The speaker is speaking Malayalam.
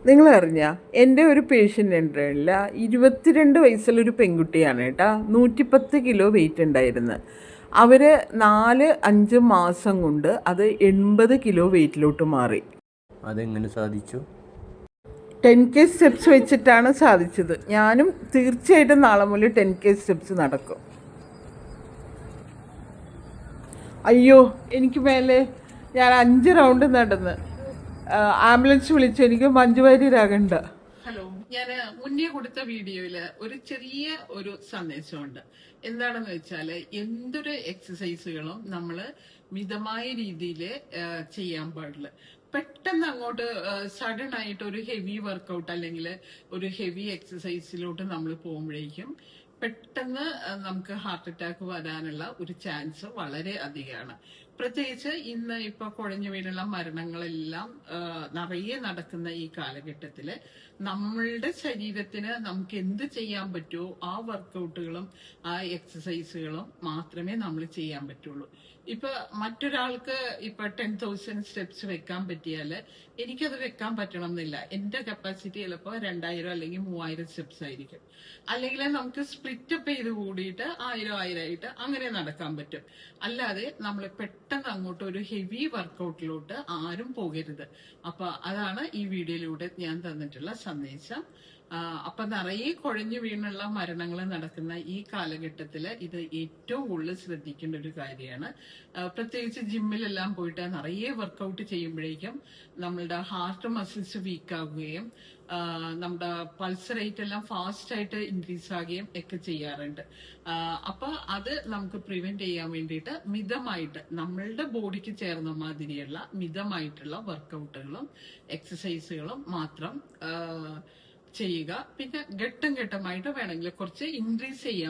നിങ്ങൾ അറിഞ്ഞ എൻ്റെ ഒരു പേഷ്യൻ്റ് ഉണ്ടല്ല 22 വയസ്സുള്ളൊരു പെൺകുട്ടിയാണ് കേട്ടോ. 110 കിലോ വെയിറ്റ് ഉണ്ടായിരുന്നു. അവർ 4-5 മാസം കൊണ്ട് അത് 80 കിലോ വെയിറ്റിലോട്ട് മാറി. അതെങ്ങനെ സാധിച്ചു? 10K സ്റ്റെപ്സ് വെച്ചിട്ടാണ് സാധിച്ചത്. ഞാനും തീർച്ചയായിട്ടും നാളെ മുതൽ 10K സ്റ്റെപ്സ് നടക്കും. അയ്യോ, എനിക്ക് മേലെ ഞാൻ 5 റൗണ്ട് നടന്ന് ആംബുലൻസ് വിളിച്ചു. എനിക്ക് മഞ്ജുവാര്യരാകണ്ട. ഹലോ, ഞാൻ മുന്നേ കൊടുത്ത വീഡിയോയില് ഒരു ചെറിയ ഒരു സന്ദേശമുണ്ട്. എന്താണെന്ന് വെച്ചാല് എന്തൊരു എക്സസൈസുകളും നമ്മള് മിതമായ രീതിയിൽ ചെയ്യാൻ പാടില്ല. പെട്ടെന്ന് അങ്ങോട്ട് സഡൻ ആയിട്ട് ഒരു ഹെവി വർക്കൗട്ട് അല്ലെങ്കിൽ ഒരു ഹെവി എക്സസൈസിലോട്ട് നമ്മൾ പോകുമ്പോഴേക്കും പെട്ടെന്ന് നമുക്ക് ഹാർട്ട് അറ്റാക്ക് വരാനുള്ള ഒരു ചാൻസ് വളരെ അധികമാണ്. പ്രത്യേകിച്ച് ഇന്ന് ഇപ്പൊ കുഴഞ്ഞു വീണുള്ള മരണങ്ങളെല്ലാം നിറയെ നടക്കുന്ന ഈ കാലഘട്ടത്തില് നമ്മളുടെ ശരീരത്തിന് നമുക്ക് എന്ത് ചെയ്യാൻ പറ്റുമോ ആ വർക്കൗട്ടുകളും ആ എക്സസൈസുകളും മാത്രമേ നമ്മൾ ചെയ്യാൻ പറ്റുള്ളൂ. ഇപ്പൊ മറ്റൊരാൾക്ക് ഇപ്പൊ 10,000 സ്റ്റെപ്സ് വെക്കാൻ പറ്റിയാല് എനിക്കത് വെക്കാൻ പറ്റണം എന്നില്ല. എന്റെ കപ്പാസിറ്റി ചിലപ്പോൾ 2000 അല്ലെങ്കിൽ 3000 സ്റ്റെപ്സ് ആയിരിക്കും. അല്ലെങ്കിൽ നമുക്ക് സ്പ്ലിറ്റ് അപ്പ് ചെയ്ത് കൂടിയിട്ട് 1000 ആയിട്ട് അങ്ങനെ നടക്കാൻ പറ്റും. അല്ലാതെ നമ്മൾ പെട്ടെന്ന് അങ്ങോട്ട് ഒരു ഹെവി വർക്കൗട്ടിലോട്ട് ആരും പോകരുത്. അപ്പൊ അതാണ് ഈ വീഡിയോയിലൂടെ ഞാൻ തന്നിട്ടുള്ള സന്ദേശം. അപ്പൊ നിറയെ കുഴഞ്ഞു വീണുള്ള മരണങ്ങൾ നടക്കുന്ന ഈ കാലഘട്ടത്തില് ഇത് ഏറ്റവും കൂടുതൽ ശ്രദ്ധിക്കേണ്ട ഒരു കാര്യമാണ്. പ്രത്യേകിച്ച് ജിമ്മിലെല്ലാം പോയിട്ട് നിറയെ വർക്കൗട്ട് ചെയ്യുമ്പോഴേക്കും നമ്മളുടെ ഹാർട്ട് മസിൽസ് വീക്ക് ആകുകയും നമ്മുടെ പൾസ് റേറ്റ് എല്ലാം ഫാസ്റ്റ് ആയിട്ട് ഇൻക്രീസ് ആകുകയും ഒക്കെ ചെയ്യാറുണ്ട്. അപ്പൊ അത് നമുക്ക് പ്രിവെന്റ് ചെയ്യാൻ വേണ്ടിയിട്ട് മിതമായിട്ട് നമ്മളുടെ ബോഡിക്ക് ചേർന്ന മാതിരിയുള്ള മിതമായിട്ടുള്ള വർക്കൗട്ടുകളും എക്സസൈസുകളും മാത്രം ചെയ്യുക. പിന്നെ ഘട്ടം ഘട്ടമായിട്ട് വേണമെങ്കിൽ കുറച്ച് ഇൻക്രീസ് ചെയ്യാം.